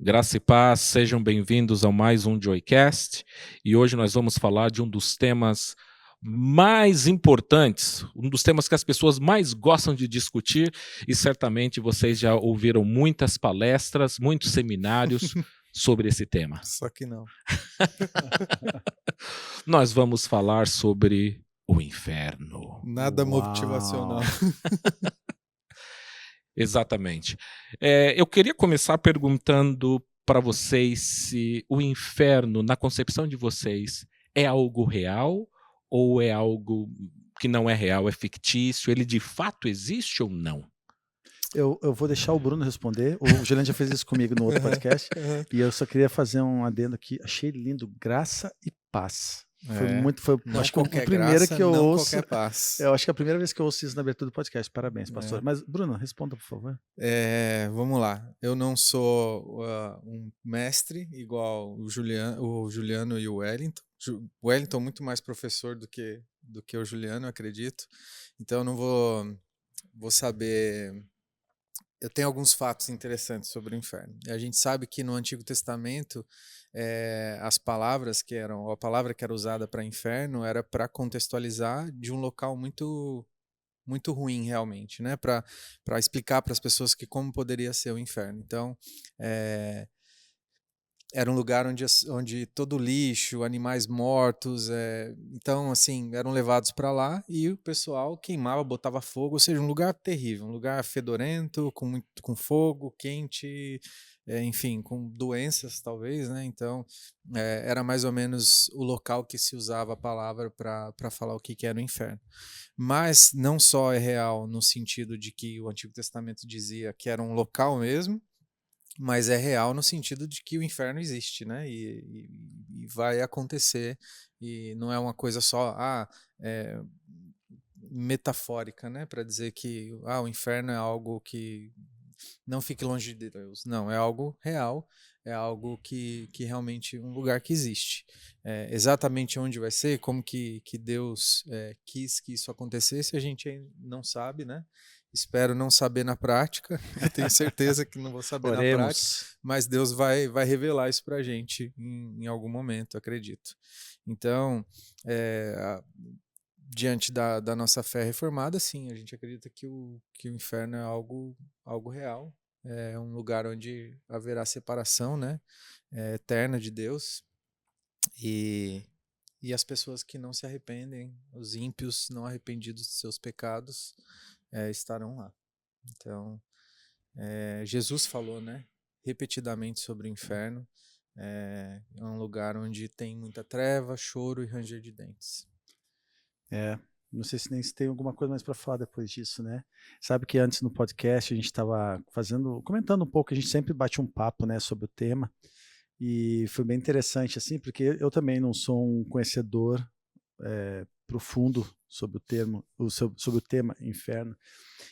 Graça e paz, sejam bem-vindos a mais um Joycast. E hoje nós vamos falar de um dos temas mais importantes, um dos temas que as pessoas mais gostam de discutir, e certamente vocês já ouviram muitas palestras, muitos seminários sobre esse tema. Só que não. Nós vamos falar sobre o inferno. Nada motivacional. Exatamente. Eu queria começar perguntando para vocês se o inferno, na concepção de vocês, é algo real ou é algo que não é real, é fictício? Ele de fato existe ou não? Eu vou deixar o Bruno responder. O Juliano já fez isso comigo no outro podcast. E eu só queria fazer um adendo aqui. Achei lindo, graça e paz. Não acho que a qualquer primeira graça, que eu não ouço. qualquer paz. Eu acho que é a primeira vez que eu ouço isso na abertura do podcast. Parabéns, pastor. Mas, Bruno, responda, por favor. Vamos lá. Eu não sou um mestre igual o Juliano e o Wellington. O Wellington é muito mais professor do que o Juliano, eu acredito. Então eu não vou saber. Eu tenho alguns fatos interessantes sobre o inferno. A gente sabe que no Antigo Testamento a palavra que era usada para inferno era para contextualizar de um local muito muito ruim realmente, né? Para explicar para as pessoas que como poderia ser o inferno. Então era um lugar onde todo lixo, animais mortos, então assim, eram levados para lá e o pessoal queimava, botava fogo, ou seja, um lugar terrível, um lugar fedorento, com fogo, quente, enfim, com doenças talvez, né? Então era mais ou menos o local que se usava a palavra para falar o que era o inferno. Mas não só é real no sentido de que o Antigo Testamento dizia que era um local mesmo, mas é real no sentido de que o inferno existe, né? E vai acontecer, e não é uma coisa só metafórica, né? Para dizer que o inferno é algo que não fique longe de Deus. Não, é algo real, é algo que realmente um lugar que existe. Exatamente onde vai ser, como que Deus quis que isso acontecesse, a gente não sabe, né? Espero não saber na prática, eu tenho certeza que não vou saber na prática, mas Deus vai revelar isso pra gente em algum momento, acredito. Então, diante da nossa fé reformada, sim, a gente acredita que o inferno é algo real, é um lugar onde haverá separação, né, eterna de Deus, e as pessoas que não se arrependem, os ímpios não arrependidos de seus pecados, estarão lá. Então, Jesus falou, né, repetidamente sobre o inferno, é um lugar onde tem muita treva, choro e ranger de dentes. Não sei se tem alguma coisa mais para falar depois disso, né? Sabe que antes no podcast a gente estava comentando um pouco, a gente sempre bate um papo, né, sobre o tema, e foi bem interessante, assim, porque eu também não sou um conhecedor profundo sobre o tema inferno,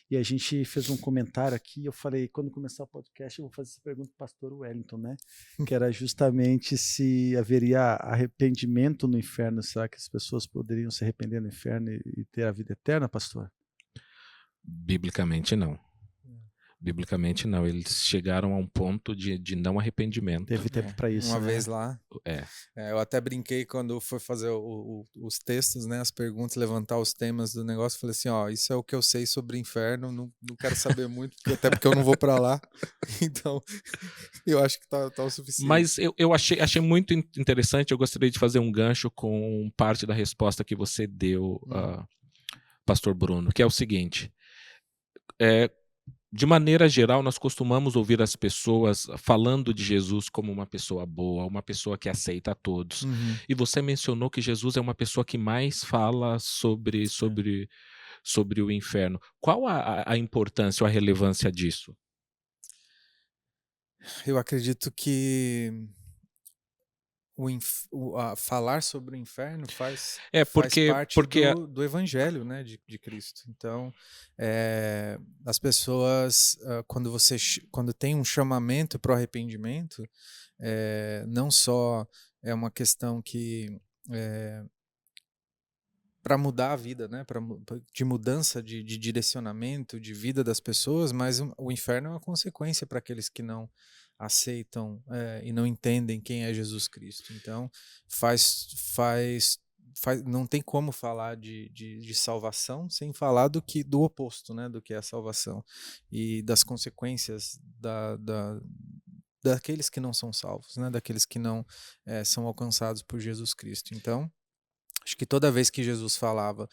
e a gente fez um comentário aqui, eu falei, quando começar o podcast eu vou fazer essa pergunta para o pastor Wellington, né, que era justamente se haveria arrependimento no inferno, será que as pessoas poderiam se arrepender no inferno e ter a vida eterna, pastor? Biblicamente não. Biblicamente não, eles chegaram a um ponto de não arrependimento. Teve tempo para isso, uma né? vez lá. Eu até brinquei quando foi fazer os textos, né, as perguntas, levantar os temas do negócio, falei assim, isso é o que eu sei sobre o inferno, não quero saber muito, até porque eu não vou para lá, então eu acho que tá o suficiente. Mas eu achei muito interessante, eu gostaria de fazer um gancho com parte da resposta que você deu, pastor Bruno, que é o seguinte, de maneira geral, nós costumamos ouvir as pessoas falando de Jesus como uma pessoa boa, uma pessoa que aceita a todos. E você mencionou que Jesus é uma pessoa que mais fala sobre o inferno. Qual a importância ou a relevância disso? Eu acredito que falar sobre o inferno faz parte do evangelho, né, de Cristo. Então, as pessoas, quando tem um chamamento para o arrependimento, não só é uma questão que para mudar a vida, né, de mudança de direcionamento, de vida das pessoas, mas o inferno é uma consequência para aqueles que não aceitam e não entendem quem é Jesus Cristo. Então, não tem como falar de salvação sem falar do oposto, né, do que é a salvação e das consequências daqueles que não são salvos, né, daqueles que não são alcançados por Jesus Cristo. Então, acho que toda vez que Jesus falava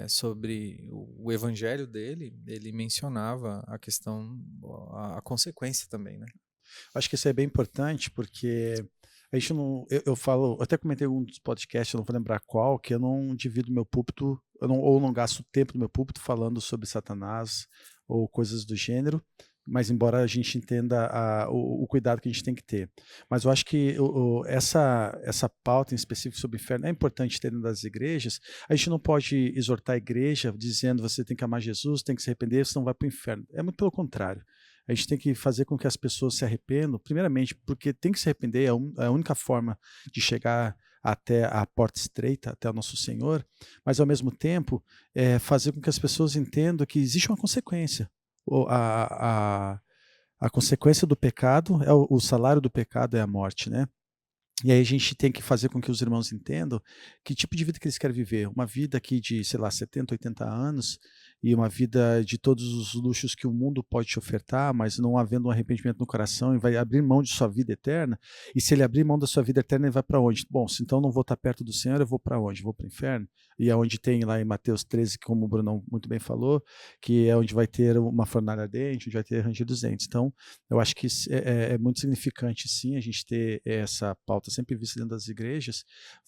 sobre o evangelho dele, ele mencionava a questão, a consequência também, né? Acho que isso é bem importante, porque a gente não. Eu falo, eu até comentei em um dos podcasts, eu não vou lembrar qual, que eu não divido meu púlpito, ou não gasto tempo do meu púlpito falando sobre Satanás ou coisas do gênero, mas embora a gente entenda o cuidado que a gente tem que ter. Mas eu acho que essa pauta em específico sobre o inferno é importante ter dentro das igrejas. A gente não pode exortar a igreja dizendo você tem que amar Jesus, tem que se arrepender, senão vai para o inferno. É muito pelo contrário. A gente tem que fazer com que as pessoas se arrependam, primeiramente, porque tem que se arrepender, é a única forma de chegar até a porta estreita, até o nosso Senhor, mas ao mesmo tempo fazer com que as pessoas entendam que existe uma consequência. A consequência do pecado, o salário do pecado é a morte, né? E aí a gente tem que fazer com que os irmãos entendam que tipo de vida que eles querem viver. Uma vida aqui de, sei lá, 70, 80 anos e uma vida de todos os luxos que o mundo pode te ofertar, mas não havendo um arrependimento no coração e vai abrir mão de sua vida eterna. E se ele abrir mão da sua vida eterna, ele vai para onde? Bom, se então não vou estar perto do Senhor, eu vou para onde? Vou para o inferno. E é onde tem lá em Mateus 13, como o Brunão muito bem falou, que é onde vai ter uma fornalha ardente, onde vai ter ranger dos dentes. Então, eu acho que é muito significante, sim, a gente ter essa pauta sempre vista dentro das igrejas,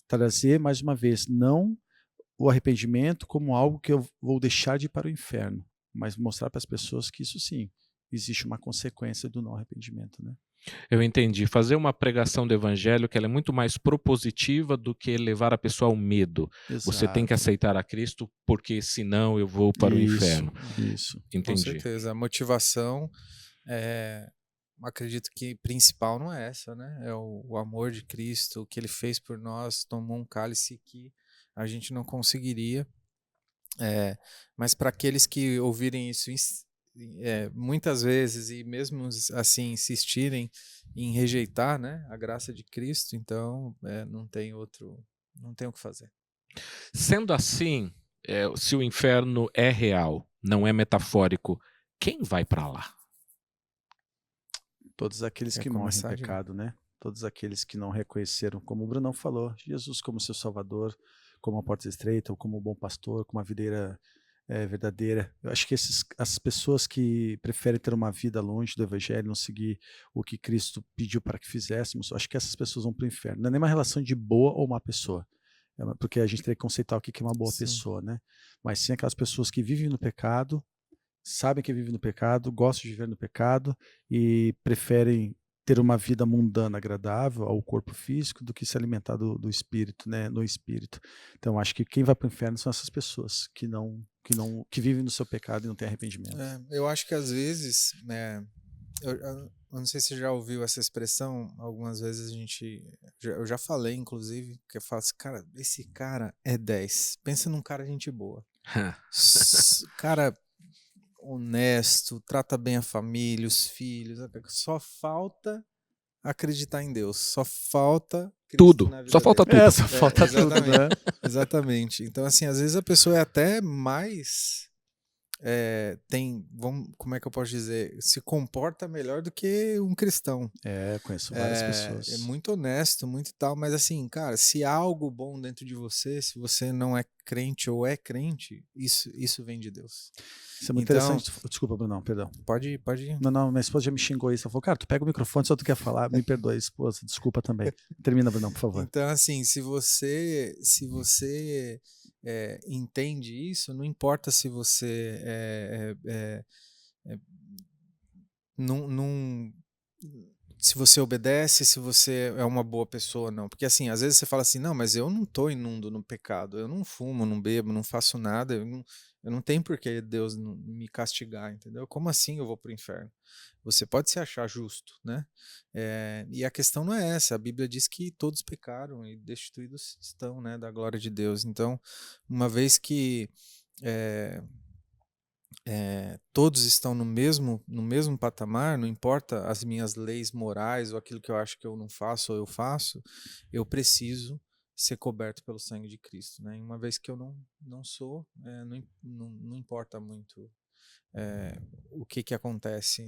trazer, mais uma vez, não o arrependimento como algo que eu vou deixar de ir para o inferno, mas mostrar para as pessoas que isso sim, existe uma consequência do não arrependimento, né? Eu entendi. Fazer uma pregação do evangelho que ela é muito mais propositiva do que levar a pessoa ao medo. Você tem que Exato. aceitar a Cristo porque senão eu vou para o inferno. Isso. Com Entendi. certeza. A motivação, acredito que principal não é essa, né? É o amor de Cristo, o que ele fez por nós, tomou um cálice que a gente não conseguiria. Mas para aqueles que ouvirem isso muitas vezes e mesmo assim insistirem em rejeitar, né, a graça de Cristo, então não tem o que fazer. Sendo assim, se o inferno é real, não é metafórico, quem vai para lá? Todos aqueles Quer que morrem em começar, Diego? pecado, né? Todos aqueles que não reconheceram, como o Brunão falou, Jesus como seu Salvador, como a porta estreita, ou como o bom pastor, como a videira verdadeira. Eu acho que as pessoas que preferem ter uma vida longe do Evangelho, não seguir o que Cristo pediu para que fizéssemos, eu acho que essas pessoas vão para o inferno. Não é nem uma relação de boa ou má pessoa, porque a gente teria que conceitar o que é uma boa Sim. pessoa, né? Mas sim aquelas pessoas que vivem no pecado, sabem que vivem no pecado, gostam de viver no pecado e preferem ter uma vida mundana agradável ao corpo físico do que se alimentar do espírito, né, no espírito. Então acho que quem vai para o inferno são essas pessoas que vivem no seu pecado e não têm arrependimento. Eu acho que às vezes, né, eu não sei se você já ouviu essa expressão, algumas vezes eu já falei inclusive, que eu falo assim, cara, esse cara é 10. Pensa num cara gente boa. Cara honesto, trata bem a família, os filhos, só falta acreditar em Deus, só falta Cristo Tudo, na vida só falta dele. tudo. Só falta tudo, né? Exatamente. Então, assim, às vezes a pessoa é até mais como é que eu posso dizer, se comporta melhor do que um cristão. Conheço várias pessoas. É muito honesto, muito tal, mas assim, cara, se há algo bom dentro de você, se você não é crente ou é crente, isso vem de Deus. Isso é muito Então, interessante. Desculpa, Bruno, perdão. Pode ir. Não, minha esposa já me xingou isso. Ela falou, cara, tu pega o microfone, só tu quer falar. Me perdoe, esposa, desculpa também. Termina, Bruno, por favor. Então, assim, se você entende isso, não importa se você não se você obedece, se você é uma boa pessoa ou não. Porque assim, às vezes você fala assim, não, mas eu não estou imundo no pecado, eu não fumo, não bebo, não faço nada, eu não tenho por que Deus me castigar, entendeu? Como assim eu vou para o inferno? Você pode se achar justo, né? E a questão não é essa, a Bíblia diz que todos pecaram e destituídos estão, né, da glória de Deus. Então, uma vez que todos estão no mesmo patamar, não importa as minhas leis morais ou aquilo que eu acho que eu não faço ou eu faço, eu preciso ser coberto pelo sangue de Cristo, né? E uma vez que eu não sou, não importa muito o que acontece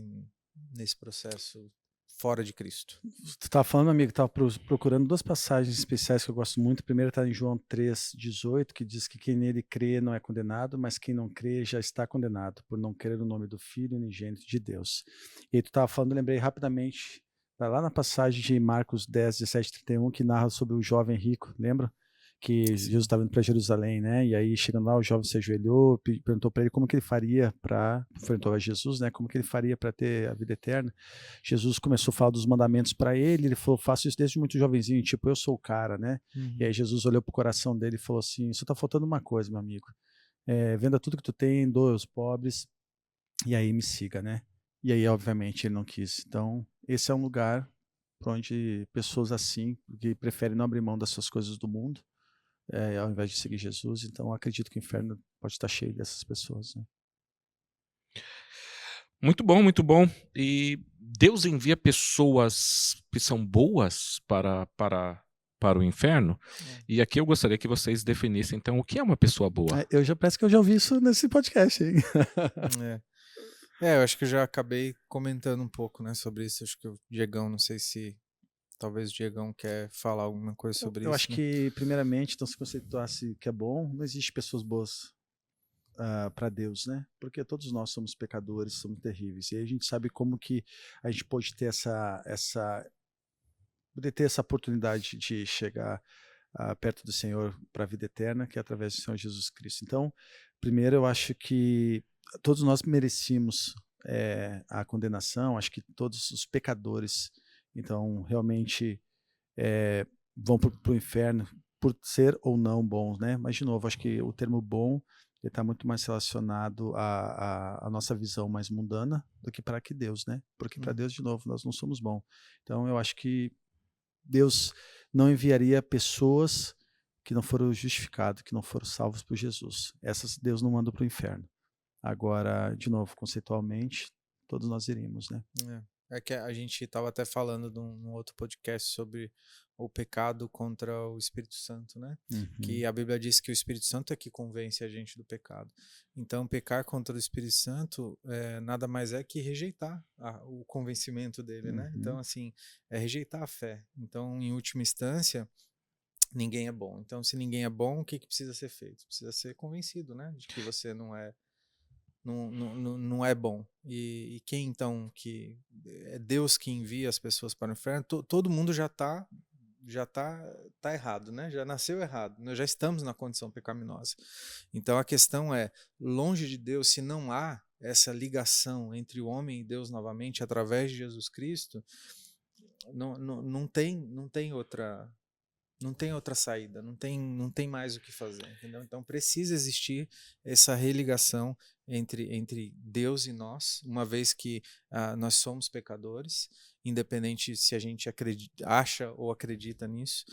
nesse processo fora de Cristo. Tu estava falando, amigo, estava procurando duas passagens especiais que eu gosto muito. A primeira está em João 3,18, que diz que quem nele crê não é condenado, mas quem não crê já está condenado, por não crer no nome do Filho unigênito de Deus. E aí tu estava falando, eu lembrei rapidamente, tá lá na passagem de Marcos 10, 17, 31, que narra sobre o jovem rico, lembra? Que Jesus estava indo para Jerusalém, né? E aí, chegando lá, o jovem se ajoelhou, perguntou para ele como que ele faria enfrentou a Jesus, né? Como que ele faria para ter a vida eterna. Jesus começou a falar dos mandamentos para ele falou, faço isso desde muito jovenzinho, tipo, eu sou o cara, né? E aí Jesus olhou pro coração dele e falou assim, só tá faltando uma coisa, meu amigo. Venda tudo que tu tem, doa aos pobres, e aí me siga, né? E aí, obviamente, ele não quis. Então, esse é um lugar para onde pessoas assim, que preferem não abrir mão das suas coisas do mundo, ao invés de seguir Jesus. Então, acredito que o inferno pode estar cheio dessas pessoas, né? Muito bom, muito bom. E Deus envia pessoas que são boas para o inferno? E aqui eu gostaria que vocês definissem, então, o que é uma pessoa boa? Parece que eu já ouvi isso nesse podcast, hein? Eu acho que eu já acabei comentando um pouco, né, sobre isso. Acho que o Diegão, não sei se talvez o Diegão quer falar alguma coisa sobre isso. Eu acho que, primeiramente, então, se conceituasse que é bom, não existe pessoas boas para Deus, né? Porque todos nós somos pecadores, somos terríveis. E aí a gente sabe como que a gente pode ter poder ter essa oportunidade de chegar perto do Senhor para a vida eterna, que é através do Senhor Jesus Cristo. Então, primeiro, eu acho que todos nós merecíamos a condenação. Acho que todos os pecadores, então, realmente vão para o inferno por ser ou não bons, né? Mas, de novo, acho que o termo bom está muito mais relacionado à nossa visão mais mundana do que para que Deus, né? Porque para Deus, de novo, nós não somos bons. Então, eu acho que Deus não enviaria pessoas que não foram justificadas, que não foram salvos por Jesus. Essas Deus não manda para o inferno. Agora, de novo, conceitualmente, todos nós iríamos, né? É que a gente estava até falando num outro podcast sobre o pecado contra o Espírito Santo, né? Que a Bíblia diz que o Espírito Santo é que convence a gente do pecado. Então, pecar contra o Espírito Santo nada mais é que rejeitar o convencimento dele, né? Então, assim, é rejeitar a fé. Então, em última instância, ninguém é bom. Então, se ninguém é bom, o que precisa ser feito? Precisa ser convencido, né? De que você não é bom. E quem então que é Deus que envia as pessoas para o inferno? Todo mundo já tá errado, né? Já nasceu errado. Nós já estamos na condição pecaminosa. Então a questão é, longe de Deus, se não há essa ligação entre o homem e Deus novamente através de Jesus Cristo, não tem outra saída, não tem mais o que fazer, entendeu? Então precisa existir essa religação entre Deus e nós, uma vez que nós somos pecadores, independente se a gente acha ou acredita nisso,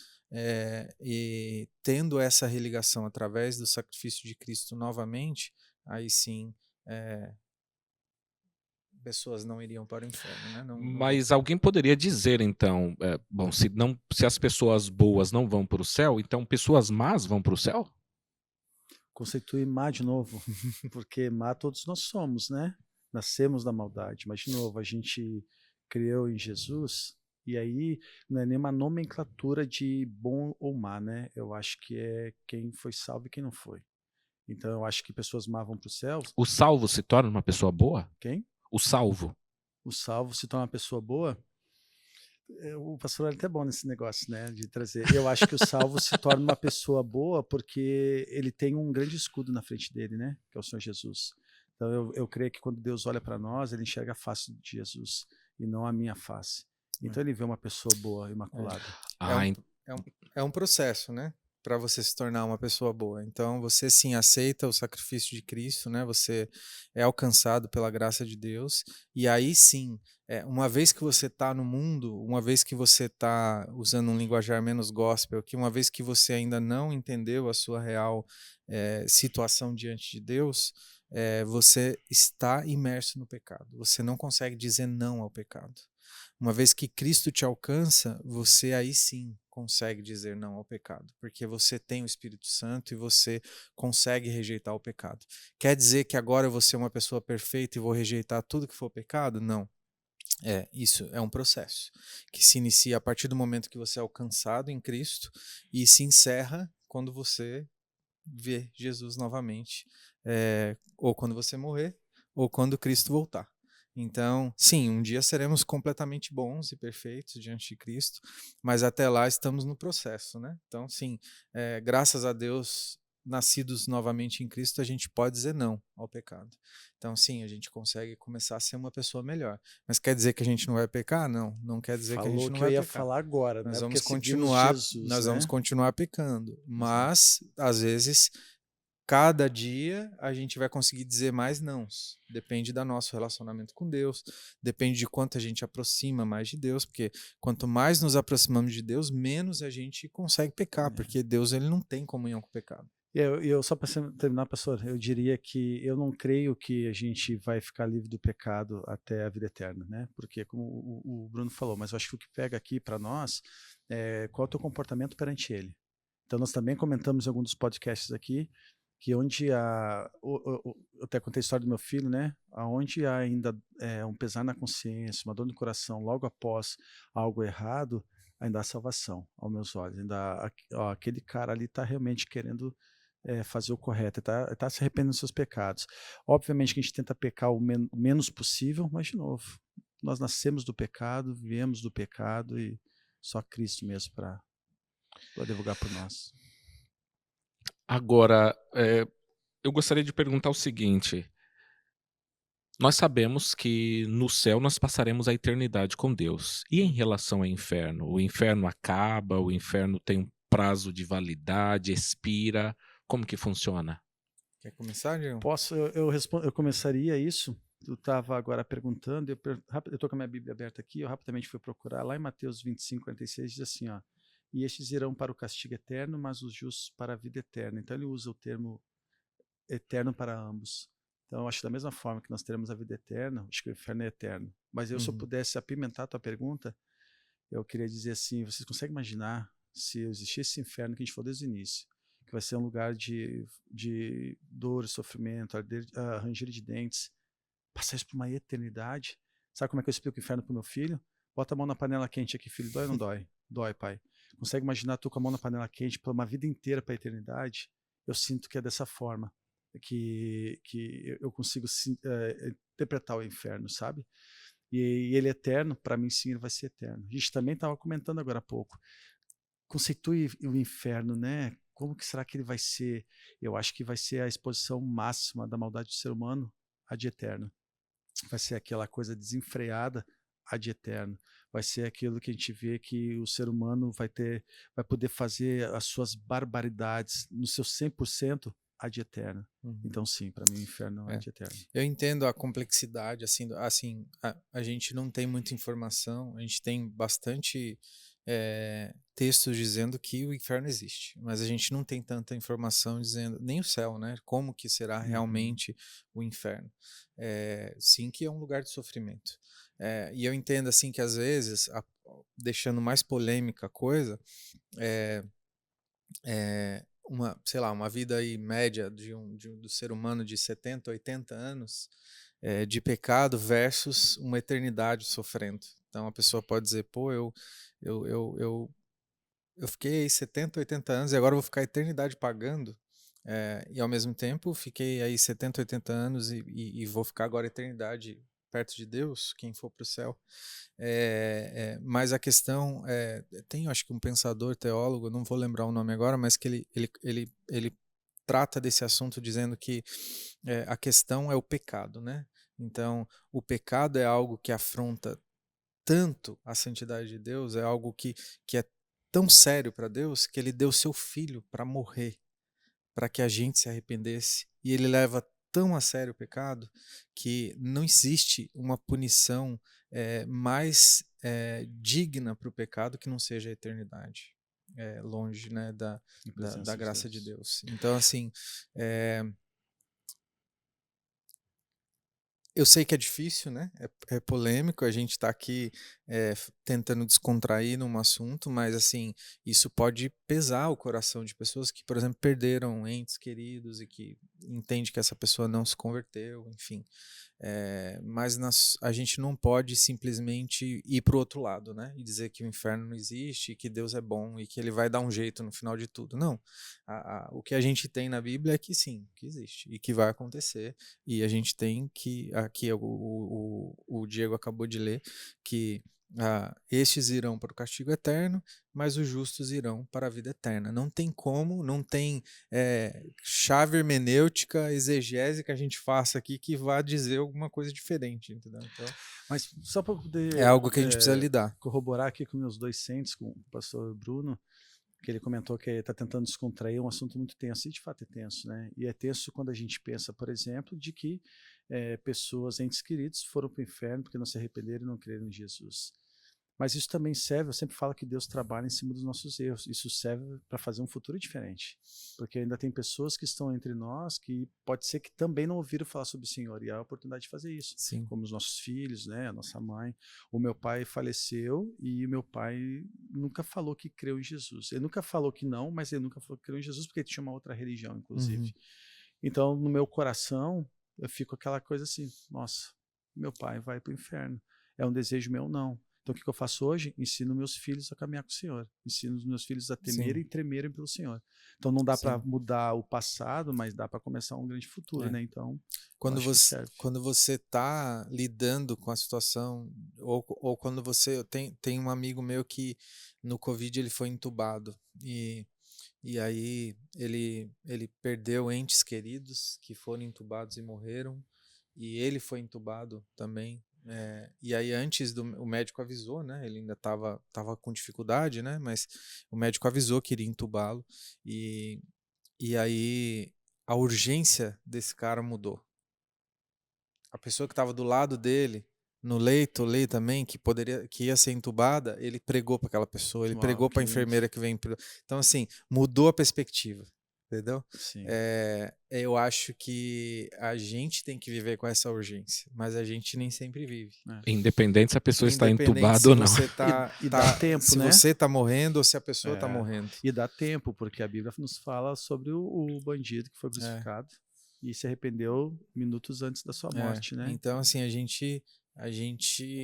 e tendo essa religação através do sacrifício de Cristo novamente, aí sim pessoas não iriam para o inferno, né? Mas alguém poderia dizer, então, bom, se as pessoas boas não vão para o céu, então pessoas más vão para o céu? Conceitue má de novo, porque má todos nós somos, né? Nascemos da maldade, mas de novo, a gente criou em Jesus, e aí não é nenhuma nomenclatura de bom ou má, né? Eu acho que é quem foi salvo e quem não foi. Então eu acho que pessoas má vão para o céu. O salvo se torna uma pessoa boa? Quem? O salvo. O salvo se torna uma pessoa boa? O pastor é até bom nesse negócio, né, de trazer. Eu acho que o salvo se torna uma pessoa boa porque ele tem um grande escudo na frente dele, né, que é o Senhor Jesus. Então eu creio que quando Deus olha para nós, ele enxerga a face de Jesus e não a minha face. Então ele vê uma pessoa boa, imaculada. É um processo, né? para você se tornar uma pessoa boa. Então, você sim aceita o sacrifício de Cristo, né? Você é alcançado pela graça de Deus, e aí sim, uma vez que você está no mundo, uma vez que você está usando um linguajar menos gospel, que uma vez que você ainda não entendeu a sua real situação diante de Deus, você está imerso no pecado. Você não consegue dizer não ao pecado. Uma vez que Cristo te alcança, você aí sim consegue dizer não ao pecado, porque você tem o Espírito Santo e você consegue rejeitar o pecado. Quer dizer que agora eu vou ser uma pessoa perfeita e vou rejeitar tudo que for pecado? Não. Isso é um processo que se inicia a partir do momento que você é alcançado em Cristo e se encerra quando você vê Jesus novamente, ou quando você morrer, ou quando Cristo voltar. Então, sim, um dia seremos completamente bons e perfeitos diante de Cristo, mas até lá estamos no processo, né? Então, sim, graças a Deus, nascidos novamente em Cristo, a gente pode dizer não ao pecado. Então, sim, a gente consegue começar a ser uma pessoa melhor. Mas quer dizer que a gente não vai pecar? Não, não quer dizer que a gente Falou não que eu vai ia pecar. falar agora, Nós né? vamos Porque seguimos continuar, Jesus, nós vamos né? continuar pecando, Exato. mas às vezes cada dia a gente vai conseguir dizer mais nãos. Depende do nosso relacionamento com Deus, depende de quanto a gente aproxima mais de Deus, porque quanto mais nos aproximamos de Deus, menos a gente consegue pecar, porque Deus ele não tem comunhão com o pecado. Eu só para terminar, pastor, eu diria que eu não creio que a gente vai ficar livre do pecado até a vida eterna, né? Porque, como o Bruno falou, mas eu acho que o que pega aqui para nós é qual é o teu comportamento perante ele. Então, nós também comentamos em alguns dos podcasts aqui que onde eu até contei a história do meu filho, né? Aonde há ainda um pesar na consciência, uma dor no coração, logo após algo errado, ainda há salvação, aos meus olhos. Ainda aquele cara ali está realmente querendo fazer o correto, tá se arrependendo dos seus pecados. Obviamente que a gente tenta pecar o menos possível, mas de novo, nós nascemos do pecado, viemos do pecado e só Cristo mesmo para advogar por nós. Agora, eu gostaria de perguntar o seguinte: nós sabemos que no céu nós passaremos a eternidade com Deus. E em relação ao inferno? O inferno acaba, o inferno tem um prazo de validade, expira, como que funciona? Quer começar, Diego? Posso, eu começaria isso. Eu estava agora perguntando, eu estou com a minha Bíblia aberta aqui, eu rapidamente fui procurar, lá em Mateus 25, 46, diz assim, ó, e estes irão para o castigo eterno, mas os justos para a vida eterna. Então ele usa o termo eterno para ambos. Então acho que da mesma forma que nós teremos a vida eterna, acho que o inferno é eterno. Mas se eu pudesse apimentar a tua pergunta, eu queria dizer assim, vocês conseguem imaginar se existisse esse inferno que a gente falou desde o início, que vai ser um lugar de dor, sofrimento, ranger de dentes, passar isso por uma eternidade? Sabe como é que eu explico o inferno pro meu filho? Bota a mão na panela quente aqui, filho, dói ou não dói? Dói, pai. Consegue imaginar tu com a mão na panela quente por uma vida inteira para a eternidade? Eu sinto que é dessa forma que eu consigo interpretar o inferno, sabe? E ele é eterno, para mim sim, ele vai ser eterno. A gente também estava comentando agora há pouco. Conceitue o inferno, né? Como que será que ele vai ser? Eu acho que vai ser a exposição máxima da maldade do ser humano ad eterno. Vai ser aquela coisa desenfreada ad eterno. Vai ser aquilo que a gente vê que o ser humano vai poder fazer as suas barbaridades no seu 100% ad eterno. Então sim, para mim o inferno é ad eterno. Eu entendo a complexidade, assim, a gente não tem muita informação, a gente tem bastante textos dizendo que o inferno existe, mas a gente não tem tanta informação dizendo, nem o céu, né? Como que será realmente o inferno. Sim que é um lugar de sofrimento. E eu entendo, assim, que às vezes, deixando mais polêmica a coisa, sei lá, uma vida aí média do ser humano de 70, 80 anos de pecado versus uma eternidade sofrendo. Então a pessoa pode dizer, pô, eu fiquei 70, 80 anos e agora eu vou ficar a eternidade pagando. E ao mesmo tempo fiquei aí 70, 80 anos e vou ficar agora a eternidade perto de Deus, quem for para o céu. Mas a questão tem, acho que um pensador, teólogo, não vou lembrar o nome agora, mas que ele trata desse assunto dizendo que a questão é o pecado, né? Então, o pecado é algo que afronta tanto a santidade de Deus, é algo que é tão sério para Deus que ele deu seu filho para morrer, para que a gente se arrependesse. E ele leva tão a sério o pecado que não existe uma punição mais digna para o pecado que não seja a eternidade. Longe, né, da graça de Deus. Então, assim, eu sei que é difícil, né? É polêmico, a gente está aqui tentando descontrair num assunto, mas assim, isso pode pesar o coração de pessoas que, por exemplo, perderam entes queridos e que entende que essa pessoa não se converteu, enfim. Mas a gente não pode simplesmente ir para o outro lado, né? E dizer que o inferno não existe, e que Deus é bom e que ele vai dar um jeito no final de tudo. Não. O que a gente tem na Bíblia é que sim, que existe e que vai acontecer. E a gente tem que, aqui o Diego acabou de ler, que estes irão para o castigo eterno, mas os justos irão para a vida eterna. Não tem como, não tem chave hermenêutica, exegese que a gente faça aqui que vá dizer alguma coisa diferente, entendeu? Então, mas só para poder é algo que a gente precisa lidar. Corroborar aqui com meus 2 cents com o pastor Bruno, que ele comentou que está tentando descontrair um assunto muito tenso, e de fato é tenso, né? E é tenso quando a gente pensa, por exemplo, de que pessoas, entes queridos, foram para o inferno porque não se arrependeram e não creram em Jesus. Mas isso também serve, eu sempre falo que Deus trabalha em cima dos nossos erros, isso serve para fazer um futuro diferente, porque ainda tem pessoas que estão entre nós que pode ser que também não ouviram falar sobre o Senhor, e há a oportunidade de fazer isso. Sim. Como os nossos filhos, né, a nossa mãe. O meu pai faleceu e o meu pai nunca falou que creu em Jesus. Ele nunca falou que não, mas ele nunca falou que creu em Jesus porque ele tinha uma outra religião, inclusive. Então, no meu coração, eu fico aquela coisa assim, nossa, meu pai vai para o inferno. É um desejo meu? Não. Então, o que eu faço hoje? Ensino meus filhos a caminhar com o Senhor. Ensino os meus filhos a temerem e tremerem pelo Senhor. Então, não dá para mudar o passado, mas dá para começar um grande futuro, né? Então, quando você está lidando com a situação, ou quando você tem um amigo meu que no Covid ele foi entubado e aí ele perdeu entes queridos que foram entubados e morreram, e ele foi entubado também. E aí antes o médico avisou, né? Ele ainda estava com dificuldade, né? Mas o médico avisou que iria entubá-lo e aí a urgência desse cara mudou. A pessoa que estava do lado dele no leito ali também, que ia ser entubada, ele pregou para aquela pessoa, ele pregou para a enfermeira que vem. Então assim, mudou a perspectiva. Entendeu? Sim. Eu acho que a gente tem que viver com essa urgência, mas a gente nem sempre vive. Independente se a pessoa está entubada ou não. E dá tempo, se né? você está morrendo ou se a pessoa está morrendo. E dá tempo, porque a Bíblia nos fala sobre o bandido que foi crucificado e se arrependeu minutos antes da sua morte, né? Então, assim, a gente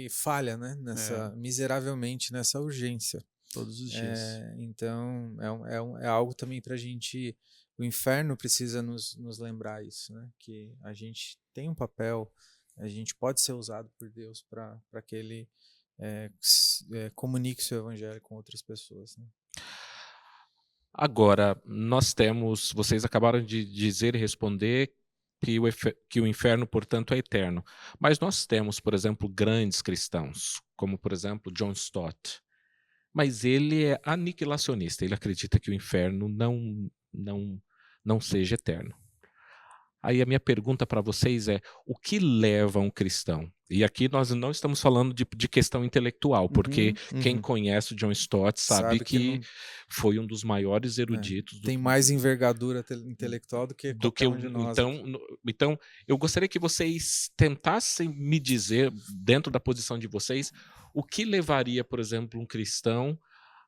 falha, né? Miseravelmente nessa urgência. Todos os dias. Então, é algo também para a gente. O inferno precisa nos lembrar isso, né? Que a gente tem um papel, a gente pode ser usado por Deus para que Ele comunique seu evangelho com outras pessoas. Né? Agora, vocês acabaram de dizer e responder que o inferno, portanto, é eterno. Mas nós temos, por exemplo, grandes cristãos, como, por exemplo, John Stott. Mas ele é aniquilacionista, ele acredita que o inferno não seja eterno. Aí a minha pergunta para vocês é, o que leva um cristão? E aqui nós não estamos falando de questão intelectual, porque quem conhece o John Stott sabe que foi um dos maiores eruditos. Tem mais envergadura intelectual do que qualquer um de nós. Então, eu gostaria que vocês tentassem me dizer, dentro da posição de vocês, o que levaria, por exemplo, um cristão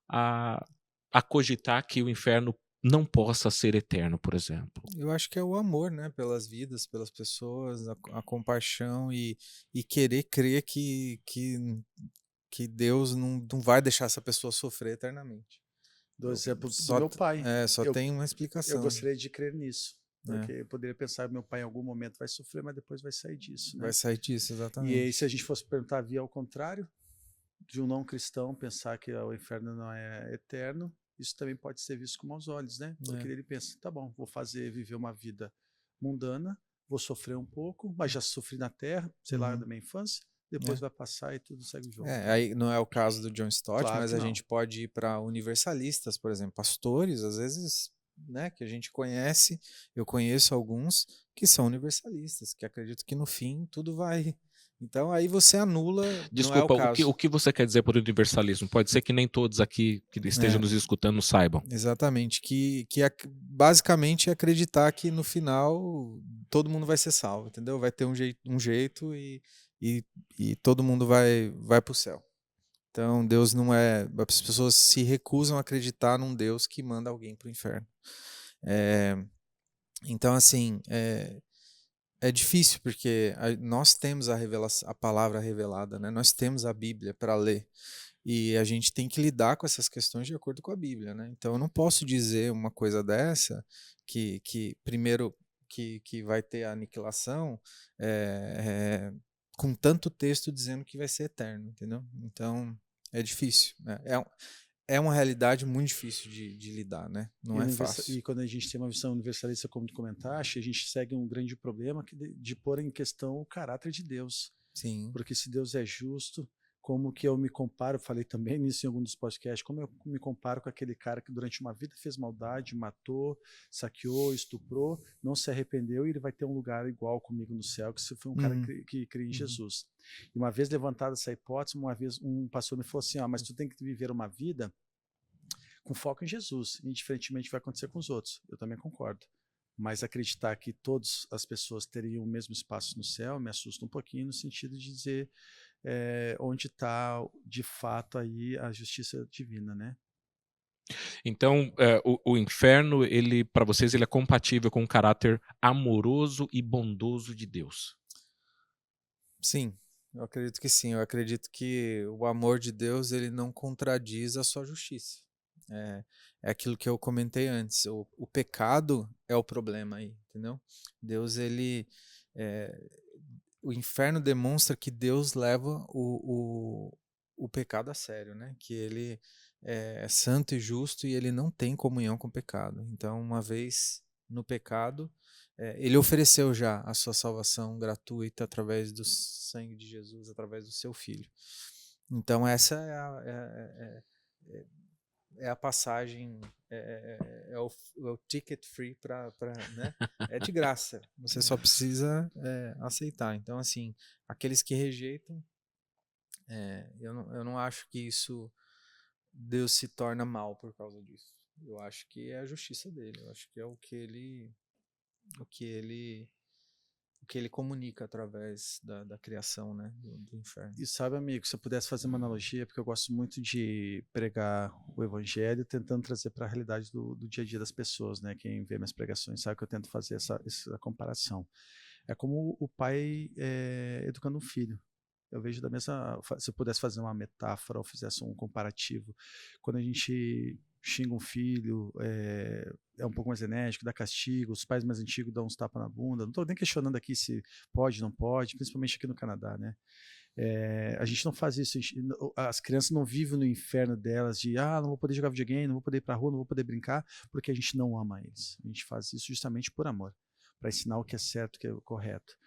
a cogitar que o inferno não possa ser eterno, por exemplo? Eu acho que é o amor, né, pelas vidas, pelas pessoas, a compaixão e querer crer que Deus não vai deixar essa pessoa sofrer eternamente. Do exemplo do meu pai. Tem uma explicação. Eu gostaria de crer nisso. Porque eu poderia pensar que meu pai em algum momento vai sofrer, mas depois vai sair disso. Né? Vai sair disso, exatamente. E aí, se a gente fosse perguntar via ao contrário, de um não cristão pensar que o inferno não é eterno, isso também pode ser visto com maus olhos, né? Porque ele pensa, tá bom, vou viver uma vida mundana, vou sofrer um pouco, mas já sofri na terra, sei lá, da minha infância, depois vai passar e tudo segue o jogo. Aí não é o caso do John Stott, Claro mas que a não. gente pode ir para universalistas, por exemplo, pastores, às vezes, né, que a gente conhece, eu conheço alguns que são universalistas, que acreditam que no fim tudo vai. Então aí você anula, não é o Desculpa, o caso. que você quer dizer por universalismo? Pode ser que nem todos aqui que estejam nos escutando saibam. Exatamente, basicamente é acreditar que no final todo mundo vai ser salvo, entendeu? Vai ter um jeito e todo mundo vai para o céu. Então Deus não é. As pessoas se recusam a acreditar num Deus que manda alguém para o inferno. Então, assim, é difícil porque nós temos a palavra revelada, né? Nós temos a Bíblia para ler. E a gente tem que lidar com essas questões de acordo com a Bíblia, né? Então eu não posso dizer uma coisa dessa que primeiro que vai ter a aniquilação com tanto texto dizendo que vai ser eterno, entendeu? Então é difícil, né? É uma realidade muito difícil de lidar, né? Não é fácil. E quando a gente tem uma visão universalista, como tu comentaste, a gente segue um grande problema de pôr em questão o caráter de Deus. Sim. Porque se Deus é justo, como que eu me comparo, falei também nisso em algum dos podcasts, como eu me comparo com aquele cara que durante uma vida fez maldade, matou, saqueou, estuprou, não se arrependeu e ele vai ter um lugar igual comigo no céu, que se foi um cara que crê em Jesus. E uma vez levantada essa hipótese, uma vez um pastor me falou assim, mas tu tem que viver uma vida com foco em Jesus, indiferentemente vai acontecer com os outros. Eu também concordo. Mas acreditar que todas as pessoas teriam o mesmo espaço no céu me assusta um pouquinho, no sentido de dizer onde está de fato aí a justiça divina, né? Então, o inferno, ele, para vocês, ele é compatível com o caráter amoroso e bondoso de Deus. Sim, eu acredito que sim. Eu acredito que o amor de Deus ele não contradiz a sua justiça. É aquilo que eu comentei antes. O pecado é o problema aí, entendeu? Deus o inferno demonstra que Deus leva o pecado a sério, né? Que ele é santo e justo e ele não tem comunhão com o pecado. Então, uma vez no pecado, ele ofereceu já a sua salvação gratuita através do sangue de Jesus, através do seu Filho. Então, essa é a passagem, é o ticket free para, né? É de graça, você só precisa aceitar. Então, assim, aqueles que rejeitam, eu não acho que isso Deus se torna mal por causa disso. Eu acho que é a justiça dele, eu acho que é o que ele comunica através da criação, né, do inferno. E sabe, amigo, se eu pudesse fazer uma analogia, porque eu gosto muito de pregar o evangelho tentando trazer para a realidade do dia a dia das pessoas, né? Quem vê minhas pregações sabe que eu tento fazer essa comparação. É como o pai educando um filho. Eu vejo da mesma... Se eu pudesse fazer uma metáfora ou fizesse um comparativo, quando a gente xinga um filho, é um pouco mais enérgico, dá castigo, os pais mais antigos dão uns tapas na bunda. Não estou nem questionando aqui se pode, não pode, principalmente aqui no Canadá, né? A gente não faz isso, as crianças não vivem no inferno delas de não vou poder jogar videogame, não vou poder ir pra rua, não vou poder brincar, porque a gente não ama eles. A gente faz isso justamente por amor, para ensinar o que é certo, o que é correto.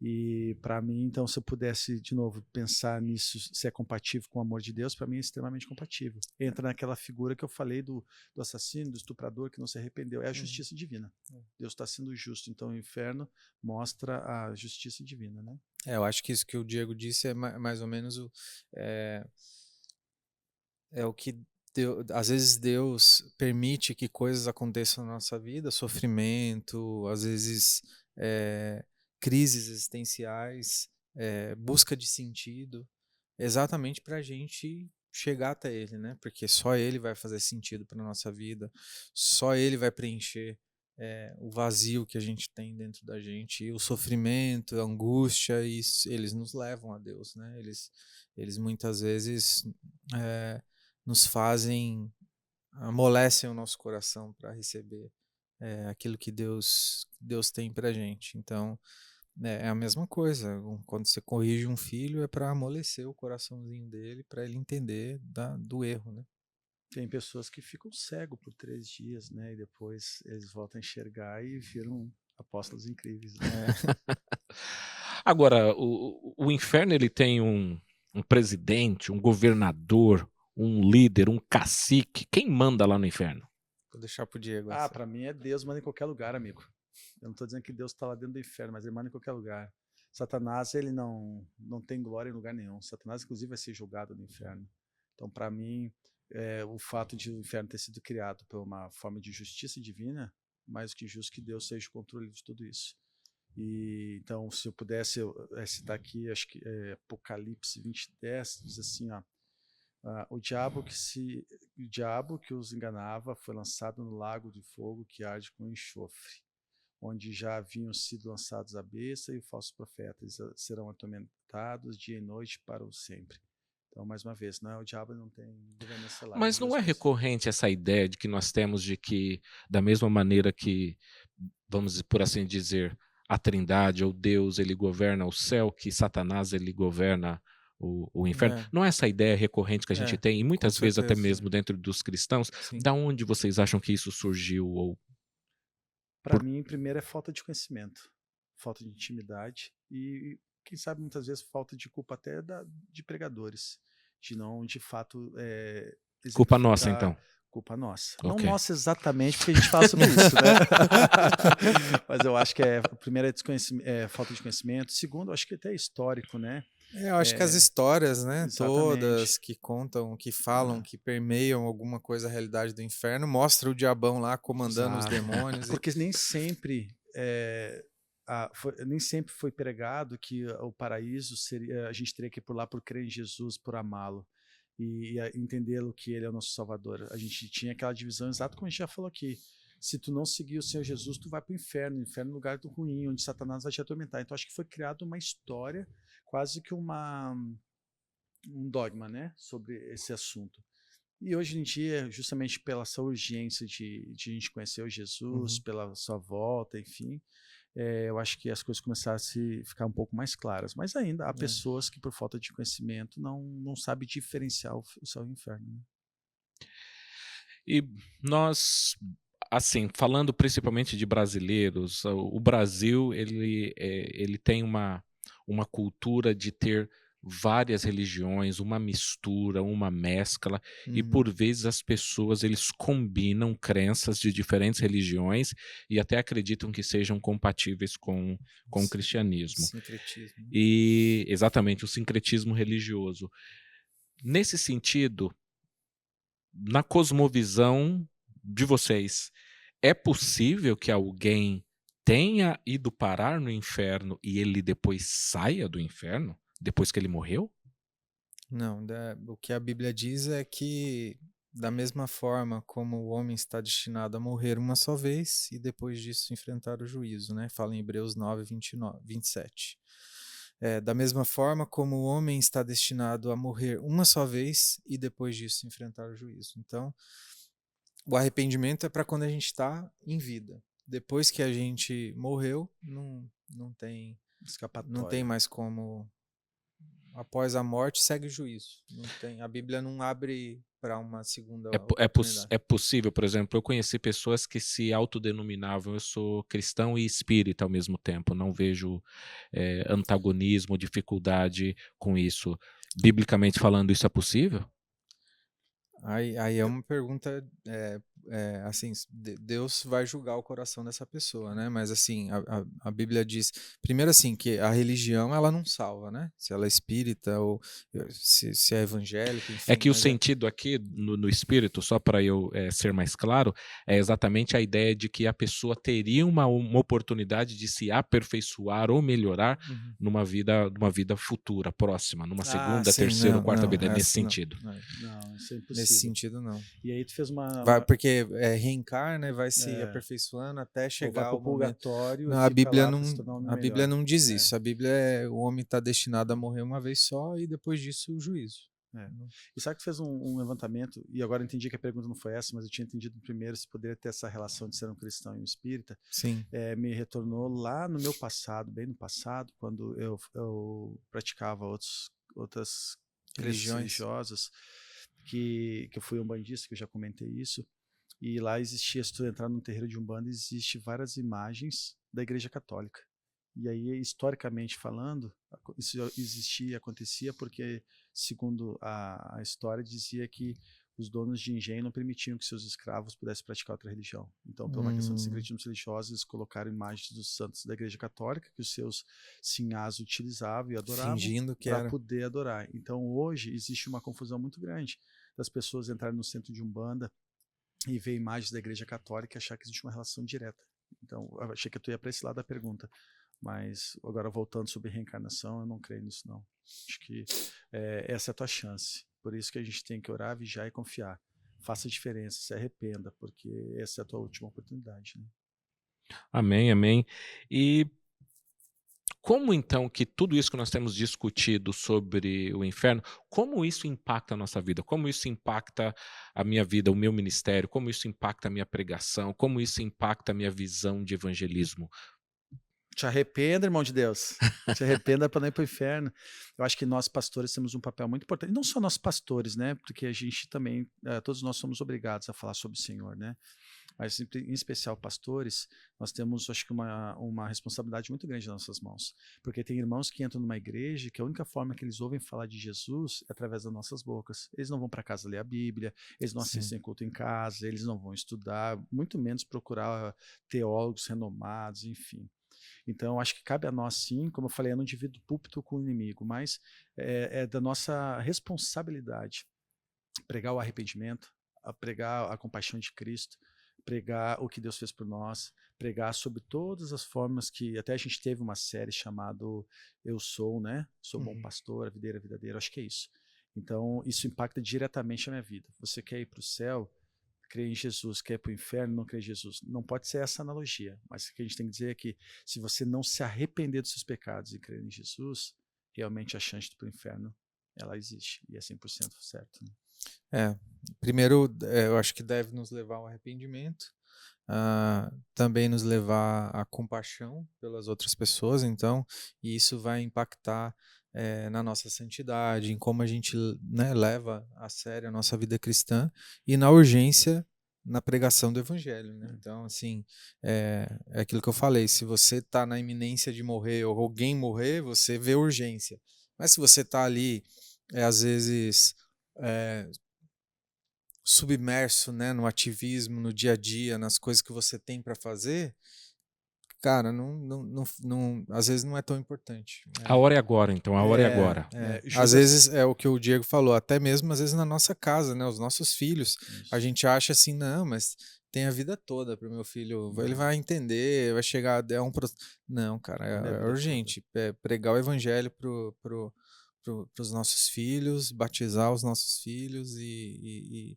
E para mim, então, se eu pudesse de novo pensar nisso, se é compatível com o amor de Deus, para mim é extremamente compatível. Entra naquela figura que eu falei do assassino, do estuprador que não se arrependeu, é a justiça divina. Deus está sendo justo, então o inferno mostra a justiça divina, né? Eu acho que isso que o Diego disse é mais ou menos o que às vezes Deus permite que coisas aconteçam na nossa vida, sofrimento, às vezes crises existenciais, busca de sentido, exatamente para a gente chegar até Ele, né? Porque só Ele vai fazer sentido para nossa vida, só Ele vai preencher o vazio que a gente tem dentro da gente, e o sofrimento, a angústia, eles nos levam a Deus, né? Eles muitas vezes nos fazem, amolecem o nosso coração para receber aquilo que Deus tem para a gente. Então, é a mesma coisa. Quando você corrige um filho, é para amolecer o coraçãozinho dele, para ele entender do erro, né? Tem pessoas que ficam cegos por 3 dias, né? E depois eles voltam a enxergar e viram apóstolos incríveis. Né? Agora, o o inferno ele tem um presidente, um governador, um líder, um cacique. Quem manda lá no inferno? Vou deixar pro Diego. Ah, para mim é Deus manda em qualquer lugar, amigo. Eu não estou dizendo que Deus está lá dentro do inferno, mas ele manda em qualquer lugar. Satanás, ele não tem glória em lugar nenhum. Satanás, inclusive, vai ser julgado no inferno. Então, para mim, o fato de o inferno ter sido criado por uma forma de justiça divina, mais do que justo que Deus seja o controle de tudo isso. E então, se eu pudesse citar aqui, acho que Apocalipse 20:10 diz assim, ó, o diabo que os enganava foi lançado no lago de fogo que arde com enxofre, onde já haviam sido lançados a besta e o falso profeta. Eles serão atormentados dia e noite para o sempre. Então, mais uma vez, não é o diabo, não tem governança lá. Mas não é recorrente essa ideia de que nós temos de que, da mesma maneira que, vamos por assim dizer, a Trindade ou Deus ele governa o céu, que Satanás ele governa o inferno? Não é essa ideia recorrente que a gente tem, e muitas vezes até mesmo dentro dos cristãos? Sim. Da onde vocês acham que isso surgiu? Para mim, primeiro é falta de conhecimento, falta de intimidade e, quem sabe, muitas vezes falta de culpa até de pregadores, de não, de fato... culpa nossa, então. Culpa nossa. Okay. Não nossa exatamente, porque a gente fala sobre isso, né? Mas eu acho que primeiro é falta de conhecimento. Segundo, eu acho que até é histórico, né? Eu acho que as histórias, né? Exatamente. Todas que contam, que falam, que permeiam alguma coisa a realidade do inferno, mostra o diabão lá comandando os demônios. Porque nem sempre nem sempre foi pregado que o paraíso seria, a gente teria que ir por lá por crer em Jesus, por amá-lo e entendê-lo que ele é o nosso Salvador. A gente tinha aquela divisão exata como a gente já falou aqui. Se tu não seguir o Senhor Jesus, tu vai para o inferno. O inferno é um lugar do ruim, onde Satanás vai te atormentar. Então acho que foi criada uma história, quase que um dogma, né, sobre esse assunto. E hoje em dia, justamente pela essa urgência de a gente conhecer o Jesus, pela sua volta, enfim, eu acho que as coisas começaram a ficar um pouco mais claras. Mas ainda há pessoas que, por falta de conhecimento, não sabem diferenciar o céu e o inferno. Né? E nós, assim, falando principalmente de brasileiros, o Brasil ele tem uma cultura de ter várias religiões, uma mistura, uma mescla, e por vezes as pessoas eles combinam crenças de diferentes religiões e até acreditam que sejam compatíveis com o cristianismo. Sincretismo. E exatamente, o sincretismo religioso. Nesse sentido, na cosmovisão de vocês, é possível que alguém tenha ido parar no inferno e ele depois saia do inferno? Depois que ele morreu? Não, o que a Bíblia diz é que, da mesma forma como o homem está destinado a morrer uma só vez e depois disso enfrentar o juízo, né? Fala em Hebreus 9, 27. Da mesma forma como o homem está destinado a morrer uma só vez e depois disso enfrentar o juízo. Então, o arrependimento é para quando a gente está em vida. Depois que a gente morreu, não tem escapatória. Não tem mais como... Após a morte, segue o juízo. A Bíblia não abre para uma segunda oportunidade. É possível, por exemplo, eu conheci pessoas que se autodenominavam, eu sou cristão e espírita ao mesmo tempo, não vejo antagonismo, dificuldade com isso. Biblicamente falando, isso é possível? Aí é uma pergunta, assim, Deus vai julgar o coração dessa pessoa, né? Mas assim, a Bíblia diz, primeiro assim, que a religião ela não salva, né? Se ela é espírita ou se é evangélica, enfim. É que o sentido aqui no espírito, só para eu ser mais claro, é exatamente a ideia de que a pessoa teria uma oportunidade de se aperfeiçoar ou melhorar numa vida futura, próxima, numa segunda, terceira ou quarta vida, nesse sentido. Não, isso é impossível. Nesse sentido, não. E aí tu fez porque reencarna, vai se aperfeiçoando até chegar ao purgatório. Não, a Bíblia não diz isso. A Bíblia o homem está destinado a morrer uma vez só e depois disso o juízo. E sabe que fez um levantamento, e agora eu entendi que a pergunta não foi essa, mas eu tinha entendido primeiro se poderia ter essa relação de ser um cristão e um espírita. Sim. Me retornou lá no meu passado, bem no passado, quando eu praticava outras religiosas, que eu fui umbandista, que eu já comentei isso, e lá existia, se tu entrar num terreiro de Umbanda, existe várias imagens da Igreja Católica. E aí, historicamente falando, isso existia e acontecia porque, segundo a história, dizia que os donos de engenho não permitiam que seus escravos pudessem praticar outra religião. Então, por uma questão de secretismo religioso, eles colocaram imagens dos santos da Igreja Católica que os seus sinhás utilizavam e adoravam Fingindo que para era. poder adorar. Então, hoje, existe uma confusão muito grande das pessoas entrarem no centro de Umbanda e ver imagens da Igreja Católica e achar que existe uma relação direta. Então, eu achei que tu ia para esse lado da pergunta. Mas agora voltando sobre reencarnação, eu não creio nisso não. Acho que essa é a tua chance. Por isso que a gente tem que orar, vigiar e confiar. Faça a diferença, se arrependa, porque essa é a tua última oportunidade. Né? Amém, amém. E como então que tudo isso que nós temos discutido sobre o inferno, como isso impacta a nossa vida? Como isso impacta a minha vida, o meu ministério? Como isso impacta a minha pregação? Como isso impacta a minha visão de evangelismo? Te arrependa, irmão de Deus. Te arrependa para não ir para o inferno. Eu acho que nós pastores temos um papel muito importante. Não só nós pastores, né? Porque a gente também, todos nós somos obrigados a falar sobre o Senhor, né? Mas em especial pastores, nós temos, acho que uma responsabilidade muito grande nas nossas mãos. Porque tem irmãos que entram numa igreja que a única forma que eles ouvem falar de Jesus é através das nossas bocas. Eles não vão para casa ler a Bíblia, eles não assistem culto em casa, eles não vão estudar, muito menos procurar teólogos renomados, enfim. Então, acho que cabe a nós, sim, como eu falei, eu não divido púlpito com o inimigo, mas é da nossa responsabilidade pregar o arrependimento, pregar a compaixão de Cristo, pregar o que Deus fez por nós, pregar sobre todas as formas que, até a gente teve uma série chamada Eu Sou, né? Sou bom pastor, a videira verdadeira, acho que é isso. Então, isso impacta diretamente a minha vida. Você quer ir para o céu, crê em Jesus, quer ir para o inferno, não crê em Jesus. Não pode ser essa analogia, mas o que a gente tem que dizer é que se você não se arrepender dos seus pecados e crer em Jesus, realmente a chance de ir para o inferno, ela existe, e é 100% certo. Né? Primeiro, eu acho que deve nos levar ao arrependimento, também nos levar à compaixão pelas outras pessoas, então, e isso vai impactar na nossa santidade, em como a gente, né, leva a sério a nossa vida cristã e na urgência na pregação do evangelho, né? Então, assim, é aquilo que eu falei, se você está na iminência de morrer ou alguém morrer, você vê urgência, mas se você está ali, às vezes submerso, né, no ativismo, no dia a dia, nas coisas que você tem para fazer, cara, não, às vezes não é tão importante. A hora é agora, então, a hora é agora. Às vezes é o que o Diego falou, até mesmo às vezes na nossa casa, né, os nossos filhos, a gente acha assim, não, mas tem a vida toda para o meu filho, ele vai entender, vai chegar, não, cara, é urgente, pregar o evangelho para os nossos filhos, batizar os nossos filhos e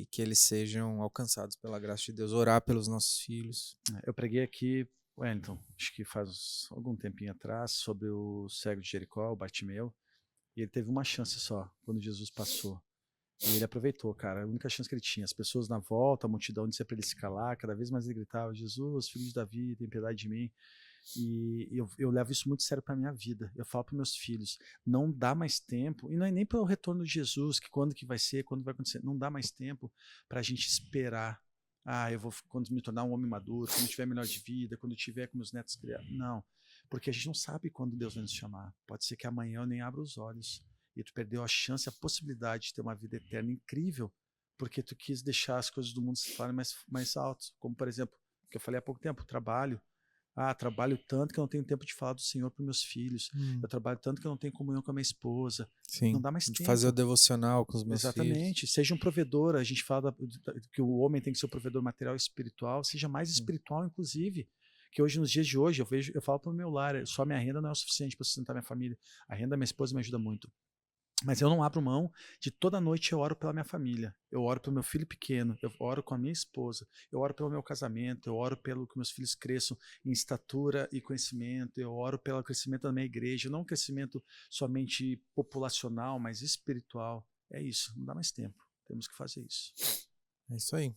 que eles sejam alcançados pela graça de Deus, orar pelos nossos filhos. Eu preguei aqui, Wellington, acho que faz algum tempinho atrás, sobre o cego de Jericó, o Bartimeu, e ele teve uma chance só, quando Jesus passou. E ele aproveitou, cara, a única chance que ele tinha. As pessoas na volta, a multidão dizia para ele se calar, cada vez mais ele gritava, Jesus, filho de Davi, tem piedade de mim. E eu levo isso muito sério para minha vida. Eu falo para meus filhos, não dá mais tempo, e não é nem para o retorno de Jesus, que quando que vai ser, quando vai acontecer, não dá mais tempo para a gente esperar. Eu vou quando me tornar um homem maduro, quando eu tiver melhor de vida, quando eu tiver com meus netos criados. Não, porque a gente não sabe quando Deus vai nos chamar. Pode ser que amanhã eu nem abra os olhos e tu perdeu a chance, a possibilidade de ter uma vida eterna incrível, porque tu quis deixar as coisas do mundo se falarem mais alto, como por exemplo, que eu falei há pouco tempo, o trabalho. Trabalho tanto que eu não tenho tempo de falar do Senhor para meus filhos. Eu trabalho tanto que eu não tenho comunhão com a minha esposa. Sim, não dá mais tempo. Fazer o devocional com os meus filhos. Exatamente. Seja um provedor. A gente fala que o homem tem que ser o provedor material e espiritual. Seja mais espiritual, inclusive. Que hoje, nos dias de hoje, eu falo para o meu lar, só minha renda não é o suficiente para sustentar minha família. A renda da minha esposa me ajuda muito. Mas eu não abro mão de toda noite eu oro pela minha família, eu oro pelo meu filho pequeno, eu oro com a minha esposa, eu oro pelo meu casamento, eu oro pelo que meus filhos cresçam em estatura e conhecimento, eu oro pelo crescimento da minha igreja, não um crescimento somente populacional, mas espiritual. É isso, não dá mais tempo, temos que fazer isso. É isso aí.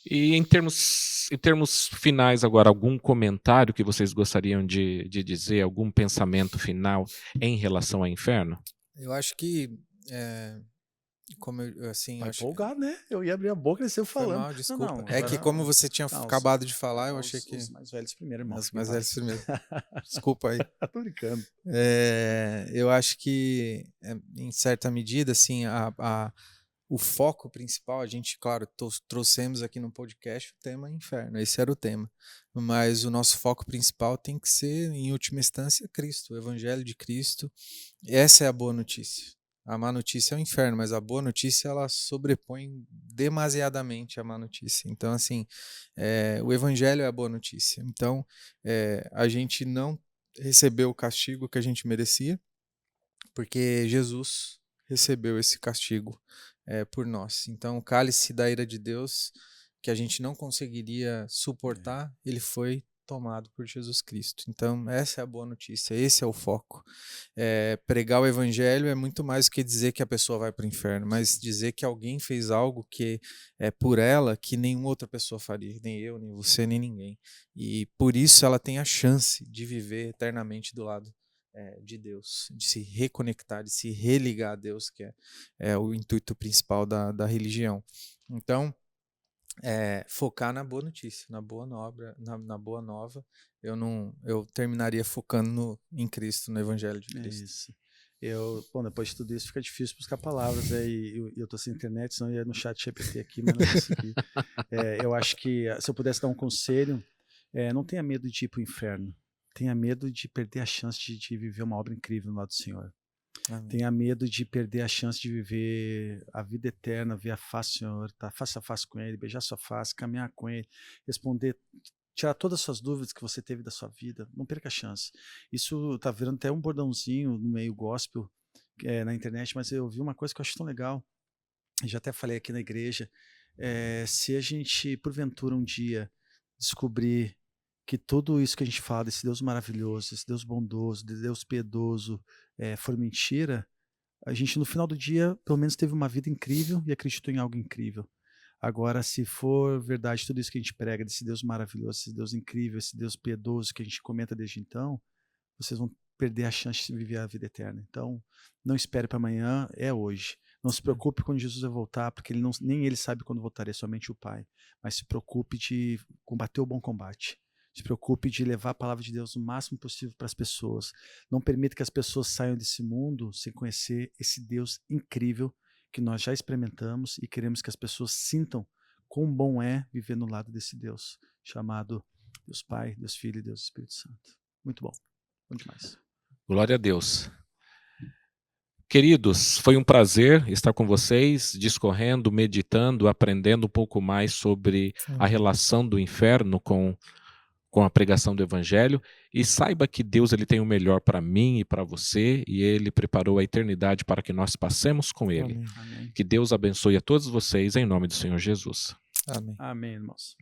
E em termos finais agora, algum comentário que vocês gostariam de dizer, algum pensamento final em relação ao inferno? Eu acho que Como assim, Vai acho empolgar, né? Eu ia abrir a boca e você foi falando. mal, desculpa. Não, É que agora- como você tinha não, acabado de falar, eu achei os, que os mais velhos primeiro, irmão. os fica em mais velhos paz. primeiro. Desculpa aí. Tô brincando. Eu acho que, em certa medida, assim, o foco principal, a gente, claro, trouxemos aqui no podcast o tema inferno, esse era o tema. Mas o nosso foco principal tem que ser, em última instância, Cristo, o Evangelho de Cristo. Essa é a boa notícia. A má notícia é o inferno, mas a boa notícia ela sobrepõe demasiadamente a má notícia. Então, assim, o Evangelho é a boa notícia. Então, a gente não recebeu o castigo que a gente merecia, porque Jesus recebeu esse castigo por nós. Então, o cálice da ira de Deus, que a gente não conseguiria suportar, ele foi tomado por Jesus Cristo. Então, essa é a boa notícia, esse é o foco. Pregar o evangelho é muito mais do que dizer que a pessoa vai para o inferno, mas dizer que alguém fez algo que é por ela que nenhuma outra pessoa faria, nem eu, nem você, nem ninguém. E por isso ela tem a chance de viver eternamente do lado de Deus, de se reconectar, de se religar a Deus, que é o intuito principal da religião. Então, focar na boa notícia, na boa nova, eu terminaria focando em Cristo, no Evangelho de Cristo. Isso. Depois de tudo isso fica difícil buscar palavras, e eu tô sem internet, senão eu ia no chat GPT aqui, mas não consegui. Eu acho que se eu pudesse dar um conselho, não tenha medo de ir para o inferno. Tenha medo de perder a chance de viver uma obra incrível no lado do Senhor. Amém. Tenha medo de perder a chance de viver a vida eterna, ver a face do Senhor, estar face a face com Ele, beijar sua face, caminhar com Ele, responder, tirar todas as suas dúvidas que você teve da sua vida. Não perca a chance. Isso está virando até um bordãozinho no meio gospel na internet, mas eu vi uma coisa que eu acho tão legal, já até falei aqui na igreja, se a gente, porventura, um dia descobrir que tudo isso que a gente fala, desse Deus maravilhoso, esse Deus bondoso, desse Deus piedoso, for mentira, a gente no final do dia, pelo menos teve uma vida incrível e acreditou em algo incrível. Agora, se for verdade tudo isso que a gente prega, desse Deus maravilhoso, esse Deus incrível, esse Deus piedoso que a gente comenta desde então, vocês vão perder a chance de viver a vida eterna. Então, não espere para amanhã, é hoje. Não se preocupe quando Jesus vai voltar, porque nem ele sabe quando voltaria, somente o Pai. Mas se preocupe de combater o bom combate. Se preocupe de levar a palavra de Deus o máximo possível para as pessoas. Não permita que as pessoas saiam desse mundo sem conhecer esse Deus incrível que nós já experimentamos e queremos que as pessoas sintam quão bom é viver no lado desse Deus, chamado Deus Pai, Deus Filho e Deus Espírito Santo. Muito bom. Bom demais. Glória a Deus. Queridos, foi um prazer estar com vocês, discorrendo, meditando, aprendendo um pouco mais sobre a relação do inferno com a pregação do Evangelho, e saiba que Deus ele tem o melhor para mim e para você, e Ele preparou a eternidade para que nós passemos com Ele. Amém. Amém. Que Deus abençoe a todos vocês, em nome do Senhor Jesus. Amém. Amém, irmãos.